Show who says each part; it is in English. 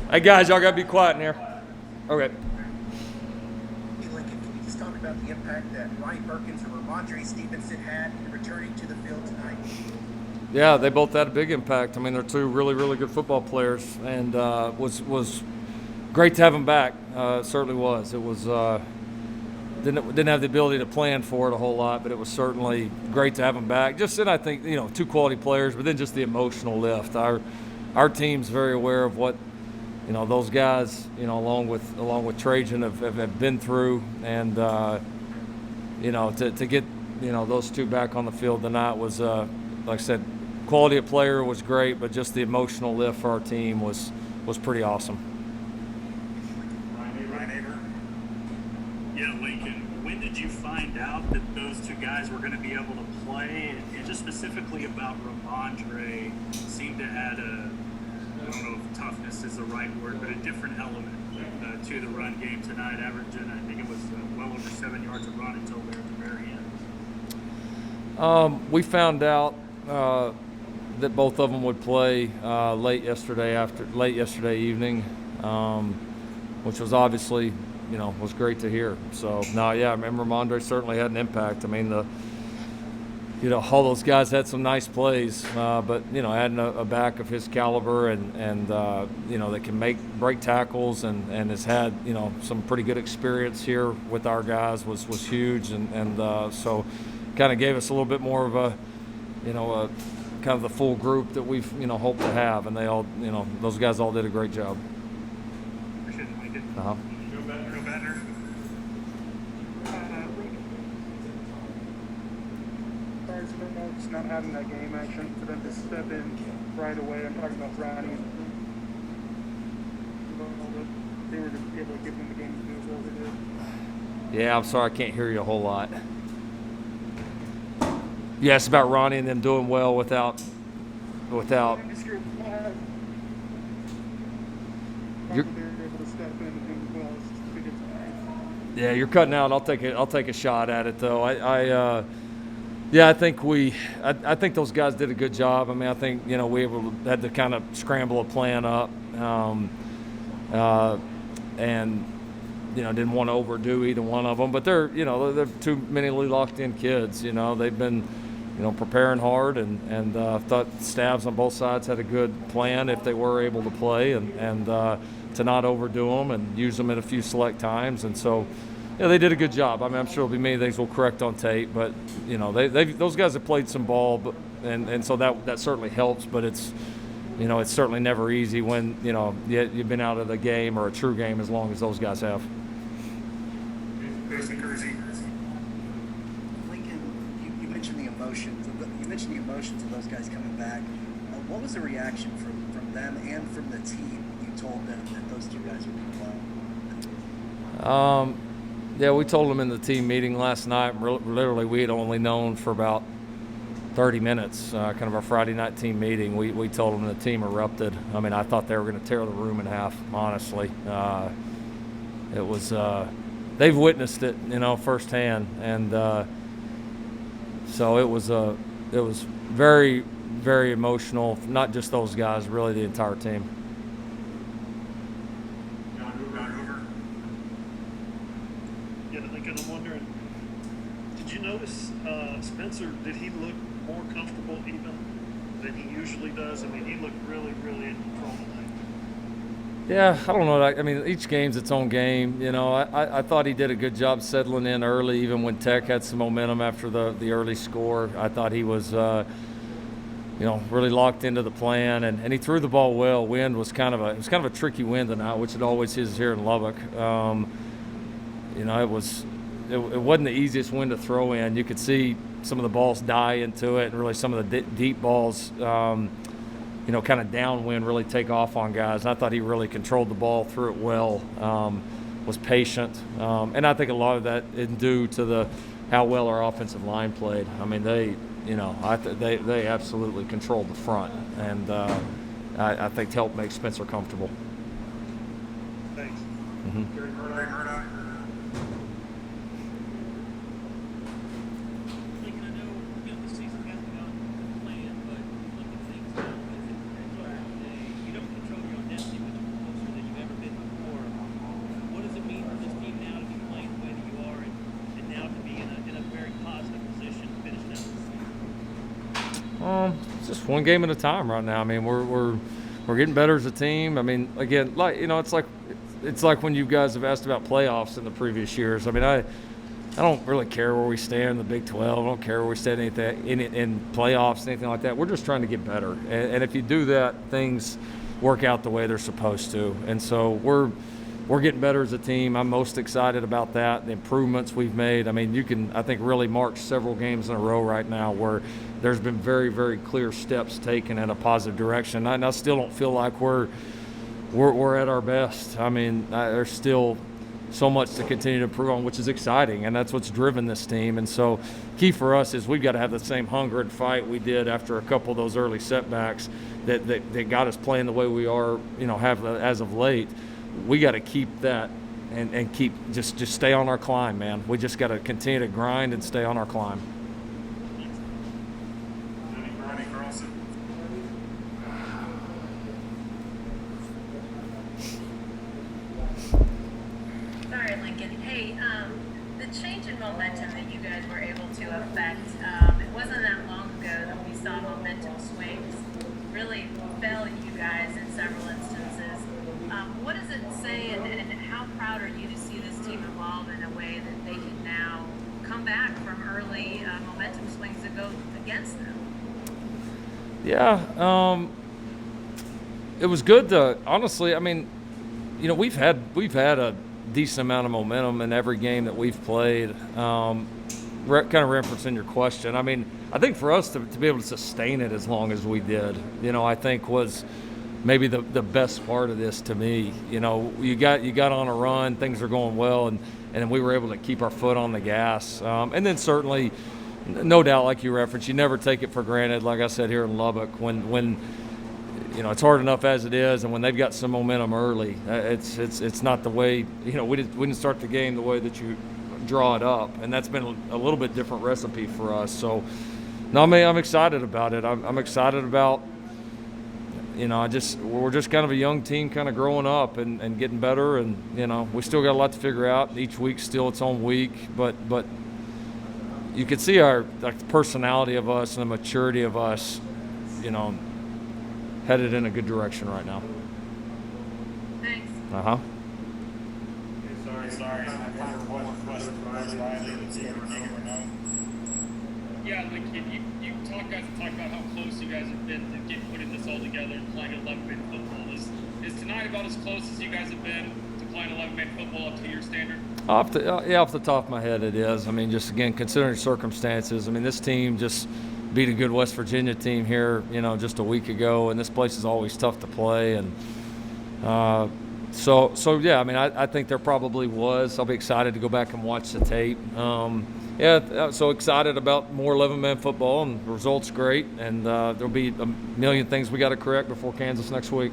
Speaker 1: Hey guys, y'all gotta be quiet in here. Okay.
Speaker 2: Hey, Lincoln, can you just talk about the impact that Ronnie Perkins or Ramondre Stevenson had in returning to the field tonight?
Speaker 1: Yeah, they both had a big impact. I mean, they're two really, really good football players, and was great to have them back. It certainly was. It was didn't have the ability to plan for it a whole lot, but it was certainly great to have them back. Just and I think two quality players, but then just the emotional lift. Our team's very aware of what those guys along with Trajan have been through, and to get those two back on the field tonight was like I said, quality of player was great, but just the emotional lift for our team was pretty awesome.
Speaker 3: Yeah, Lincoln, when did you find out that those two guys were going to be able to play? And just specifically about Ramondre, seemed to add I don't know if toughness is the right word, but a different element to the run game tonight, averaging, I think it was well over 7 yards of run until there at the very end.
Speaker 1: We found out that both of them would play late yesterday evening, which was obviously was great to hear. So no, yeah, I remember Ramondre certainly had an impact. I mean all those guys had some nice plays, but adding a back of his caliber and that can break tackles and has had some pretty good experience here with our guys was huge, and so kind of gave us a little bit more of a kind of the full group that we've hoped to have, and they all those guys all did a great job.
Speaker 3: Appreciate it, Lincoln.
Speaker 1: Uh-huh.
Speaker 3: Go better.
Speaker 4: Sorry for just not having that game action for them to step in right away. I'm talking about Ronnie. They were just able to give them the game to do as well as they did.
Speaker 1: Yeah, I'm sorry, I can't hear you a whole lot. Yeah, it's about Ronnie and them doing well without.
Speaker 4: You're,
Speaker 1: They were
Speaker 4: able to step in and do well as we did tonight.
Speaker 1: Yeah, you're cutting out. I'll take a shot at it though. I think those guys did a good job. I mean, I think had to kind of scramble a plan up, and didn't want to overdo either one of them. But they're too many locked in kids. They've been preparing hard, and thought staffs on both sides had a good plan if they were able to play, and to not overdo them and use them at a few select times. And so, they did a good job. I mean, I'm sure there'll be many things we'll correct on tape, but those guys have played some ball, and so that certainly helps. But it's it's certainly never easy when you've been out of the game or a true game as long as those guys have.
Speaker 2: Lincoln, you mentioned the emotions. You mentioned the emotions of those guys coming back. What was the reaction from them and from the team when you told them that those two guys would be playing?
Speaker 1: Yeah, we told them in the team meeting last night. Literally, we had only known for about 30 minutes, kind of our Friday night team meeting. We told them the team erupted. I mean, I thought they were going to tear the room in half, honestly. It was, they've witnessed it, firsthand. And so it was very, very emotional, not just those guys, really the entire team.
Speaker 5: Lincoln, I'm wondering, did you notice Spencer, did he look more comfortable even than he usually does? I mean, he looked really, really in control tonight.
Speaker 1: Yeah, I don't know. I mean, each game's its own game. I thought he did a good job settling in early, even when Tech had some momentum after the early score. I thought he was, really locked into the plan, and he threw the ball well. Wind was kind of a tricky wind tonight, which it always is here in Lubbock. It wasn't the easiest wind to throw in. You could see some of the balls die into it, and really some of the deep balls, kind of downwind really take off on guys. And I thought he really controlled the ball, threw it well, was patient, and I think a lot of that is due to how well our offensive line played. I mean, they absolutely controlled the front, and I think helped make Spencer comfortable.
Speaker 5: Thanks.
Speaker 1: Mm-hmm.
Speaker 6: The season hasn't gone to plan, but you look at things now, you don't control
Speaker 1: just one game at a time right now. I mean, we're getting better as a team. I mean, again, like it's like when you guys have asked about playoffs in the previous years. I mean, I don't really care where we stand in the Big 12. I don't care where we stand in playoffs, anything like that. We're just trying to get better. And if you do that, things work out the way they're supposed to. And so we're getting better as a team. I'm most excited about that, the improvements we've made. I mean, you can, I think, really mark several games in a row right now where there's been very, very clear steps taken in a positive direction. I still don't feel like we're at our best. I mean, there's still so much to continue to improve on, which is exciting, and that's what's driven this team. And so key for us is we've got to have the same hunger and fight we did after a couple of those early setbacks that got us playing the way we are, have as of late. We got to keep that and keep just stay on our climb, man. We just got to continue to grind and stay on our climb.
Speaker 3: Ronnie Carlson.
Speaker 6: Sorry, Lincoln. Hey, the change in momentum that you guys were able to affect, it wasn't that long ago that we saw momentum swings really fail you guys in several instances. What does it say, and how proud are you to see this team evolve in a way that they can now come back from early momentum swings that go against them?
Speaker 1: Yeah, it was good to honestly. I mean, we've had a decent amount of momentum in every game that we've played. Kind of referencing your question, I mean, I think for us to be able to sustain it as long as we did, I think was maybe the best part of this to me. You got on a run, things are going well, and we were able to keep our foot on the gas. And then certainly, no doubt, like you referenced, you never take it for granted. Like I said here in Lubbock, when it's hard enough as it is, and when they've got some momentum early, it's not the way. We didn't start the game the way that you draw it up, and that's been a little bit different recipe for us. So, no, I mean, I'm excited about it. I'm excited about. We're just kind of a young team kind of growing up and getting better, and we still got a lot to figure out. Each week's still its own week, but you can see our the personality of us and the maturity of us, headed in a good direction right now.
Speaker 6: Thanks.
Speaker 3: Sorry. One question for Riley.
Speaker 7: Yeah, Lincoln, you guys have talked about how close you guys have been to putting this all together and playing 11-man football. Is tonight about as close as you guys have been to playing 11-man football up to your standard?
Speaker 1: Off the top of my head, it is. I mean, just again, considering circumstances. I mean, this team just beat a good West Virginia team here, just a week ago, and this place is always tough to play. And so yeah. I mean, I think there probably was. I'll be excited to go back and watch the tape. So excited about more 11-man football, and the results great. And there'll be a million things we got to correct before Kansas next week.